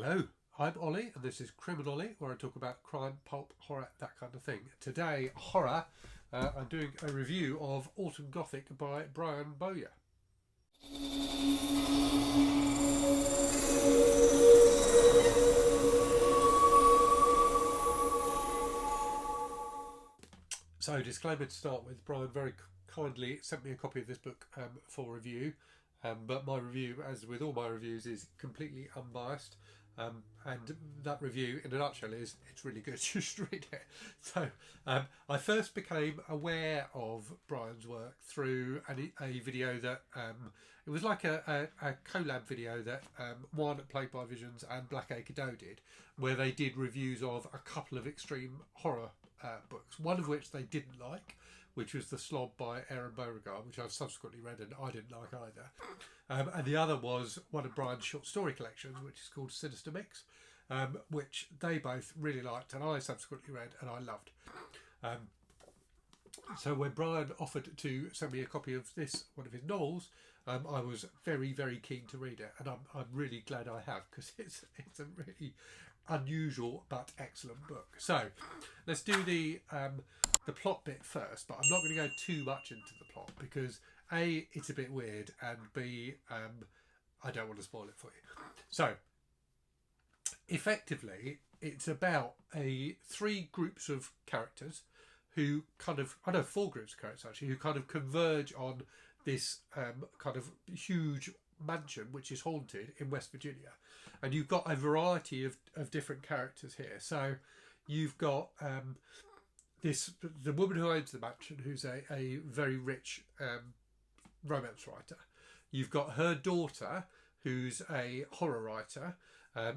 Hello, I'm Ollie, and this is Criminolly, where I talk about crime, pulp, horror, that kind of thing. Today, horror, I'm doing a review of Autumn Gothic by Brian Bowyer. So, disclaimer to start with, Brian very kindly sent me a copy of this book for review, but my review, as with all my reviews, is completely unbiased. And that review, in a nutshell, is it's really good. Just read it. So, I first became aware of Brian's work through a video that it was like a collab video that one Plague by Visions and Blackacre Doe did, where they did reviews of a couple of extreme horror books. One of which they didn't like, which was The Slob by Aaron Beauregard, which I've subsequently read and I didn't like either. And the other was one of Brian's short story collections, which is called Sinister Mix, which they both really liked and I subsequently read and I loved. So when Brian offered to send me a copy of this, one of his novels, I was very, very keen to read it, and I'm really glad I have, because it's a really unusual but excellent book. So let's do the plot bit first, but I'm not going to go too much into the plot because A, it's a bit weird, and B, I don't want to spoil it for you. So effectively, it's about three groups of characters who four groups of characters actually, who kind of converge on this kind of huge mansion which is haunted in West Virginia. And you've got a variety of different characters here. So you've got the woman who owns the mansion, who's a very rich romance writer. You've got her daughter, who's a horror writer.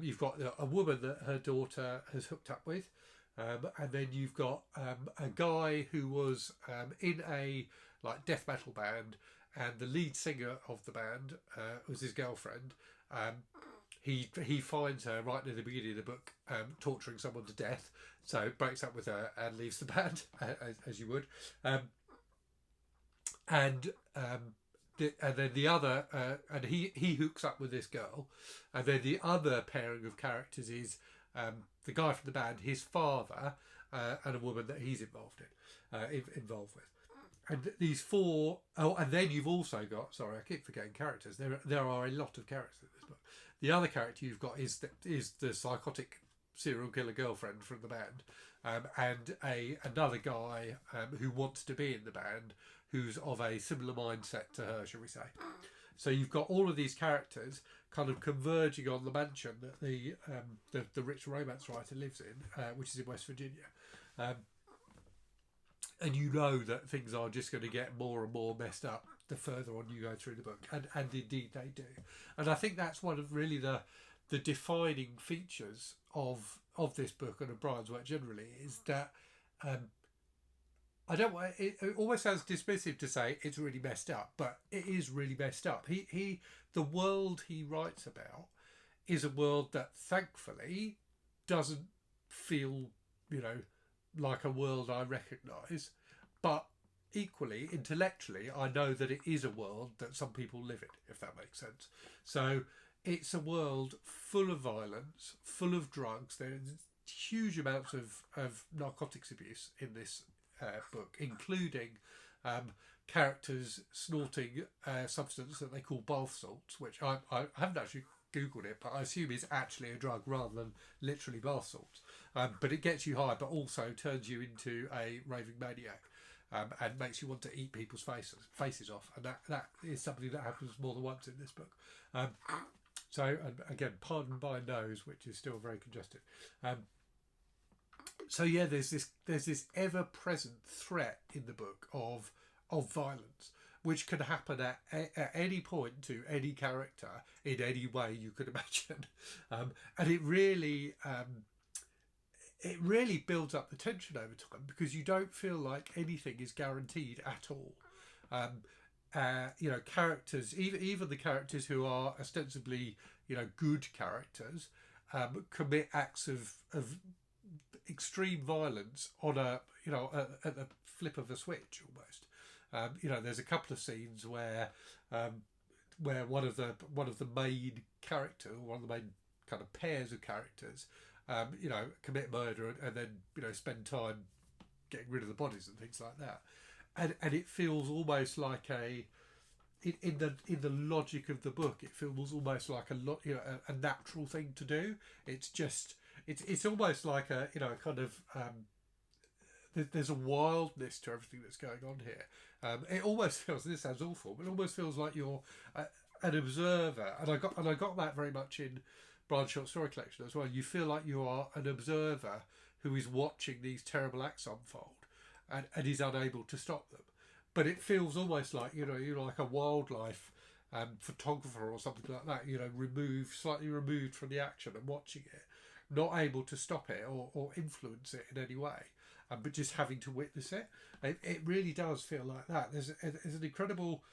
You've got a woman that her daughter has hooked up with. And then you've got a guy who was in a death metal band, and the lead singer of the band was his girlfriend. He finds her right near the beginning of the book torturing someone to death, so breaks up with her and leaves the band, as you would. And then the other, and he hooks up with this girl, and then the other pairing of characters is the guy from the band, his father, and a woman that he's involved with. And these four, and then you've also got, sorry, I keep forgetting characters. There are a lot of characters in this book. The other character you've got is the psychotic serial killer girlfriend from the band, and another guy who wants to be in the band, who's of a similar mindset to her, shall we say. So you've got all of these characters kind of converging on the mansion that the rich romance writer lives in, which is in West Virginia. And you know that things are just going to get more and more messed up the further on you go through the book, and indeed they do. And I think that's one of really the defining features of this book and of Brian's work generally, is that it almost sounds dismissive to say it's really messed up, but it is really messed up. The world he writes about is a world that thankfully doesn't feel, like a world I recognise, but equally, intellectually, I know that it is a world that some people live in, if that makes sense. So it's a world full of violence, full of drugs. There's huge amounts of narcotics abuse in this book, including characters snorting a substance that they call bath salts, which I haven't actually Googled it, but I assume is actually a drug rather than literally bath salts. But it gets you high, but also turns you into a raving maniac, and makes you want to eat people's faces off. And that is something that happens more than once in this book. So, and again, pardon my nose, which is still very congested. So yeah, there's this ever-present threat in the book of violence, which can happen at any point to any character in any way you could imagine, and it really builds up the tension over time, because you don't feel like anything is guaranteed at all. Characters, even the characters who are ostensibly good characters, commit acts of extreme violence on at the flip of a switch almost. There's a couple of scenes where one of the main characters, one of the main kind of pairs of characters, commit murder and then spend time getting rid of the bodies and things like that, and it feels almost like in the logic of the book, it feels almost like a natural thing to do. It's almost like a kind of there's a wildness to everything that's going on here. It almost feels, this sounds awful, but it almost feels like you're an observer, and I got that very much in Brian's short story collection as well. You feel like you are an observer who is watching these terrible acts unfold and is unable to stop them. But it feels almost like you're like a wildlife photographer or something like that. Slightly removed from the action and watching it, not able to stop it or influence it in any way, but just having to witness it. It really does feel like that. There's an incredible,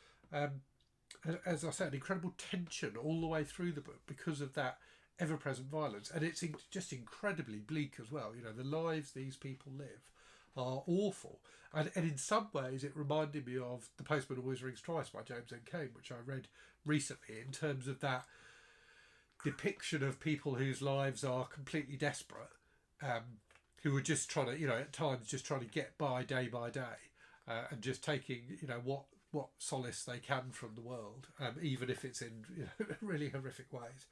as I said, an incredible tension all the way through the book because of that ever-present violence, and it's just incredibly bleak as well. The lives these people live are awful, and in some ways it reminded me of The Postman Always Rings Twice by James N. Cain, which I read recently, in terms of that depiction of people whose lives are completely desperate, who are just trying to, at times just trying to get by day, and just taking, what solace they can from the world, even if it's in really horrific ways.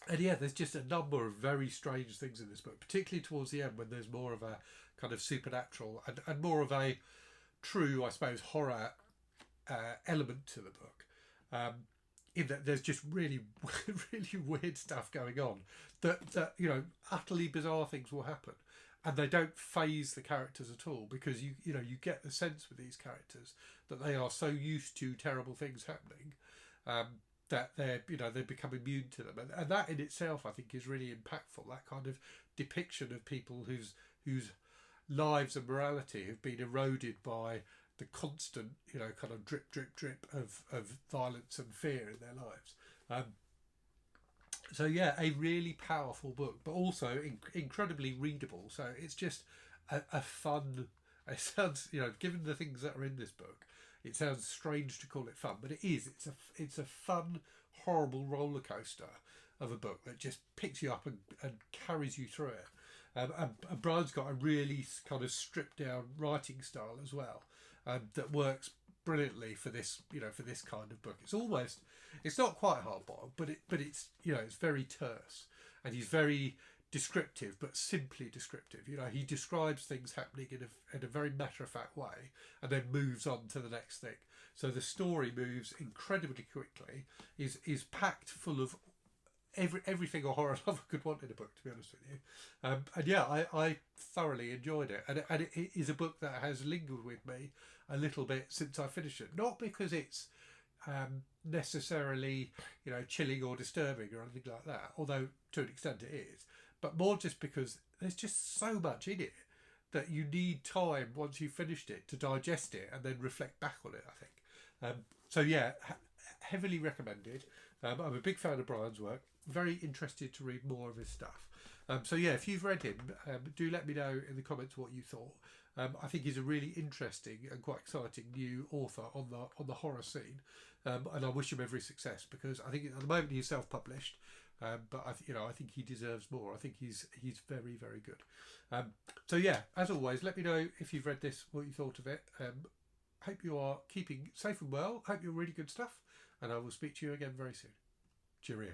And yeah, there's just a number of very strange things in this book, particularly towards the end when there's more of a kind of supernatural and more of a true, I suppose, horror element to the book. In that there's just really, really weird stuff going on that utterly bizarre things will happen. And they don't phase the characters at all, because you get the sense with these characters that they are so used to terrible things happening, that they become immune to them, and that in itself I think is really impactful. That kind of depiction of people whose lives and morality have been eroded by the constant kind of drip of violence and fear in their lives. So yeah, a really powerful book, but also incredibly readable. So it's just a fun. It sounds, given the things that are in this book, it sounds strange to call it fun, but it is. It's a fun, horrible roller coaster of a book that just picks you up and carries you through it. And Brian's got a really kind of stripped down writing style as well, that works brilliantly for this kind of book. It's not quite hard boiled, but it's it's very terse, and he's very descriptive, but simply descriptive. He describes things happening in a very matter-of-fact way and then moves on to the next thing. So the story moves incredibly quickly, is packed full of everything a horror lover could want in a book, to be honest with you. And yeah, I thoroughly enjoyed it, and it is a book that has lingered with me a little bit since I finished it. Not because it's necessarily chilling or disturbing or anything like that, although to an extent it is, but more just because there's just so much in it that you need time once you've finished it to digest it and then reflect back on it, I think. So yeah, heavily recommended. I'm a big fan of Brian's work, very interested to read more of his stuff. So yeah, if you've read him, do let me know in the comments what you thought. I think he's a really interesting and quite exciting new author on the horror scene, and I wish him every success, because I think at the moment he's self-published, but I think he deserves more. I think he's very, very good. So yeah, as always, let me know if you've read this, what you thought of it. Hope you are keeping safe and well. Hope you're really good stuff, and I will speak to you again very soon. Cheerio.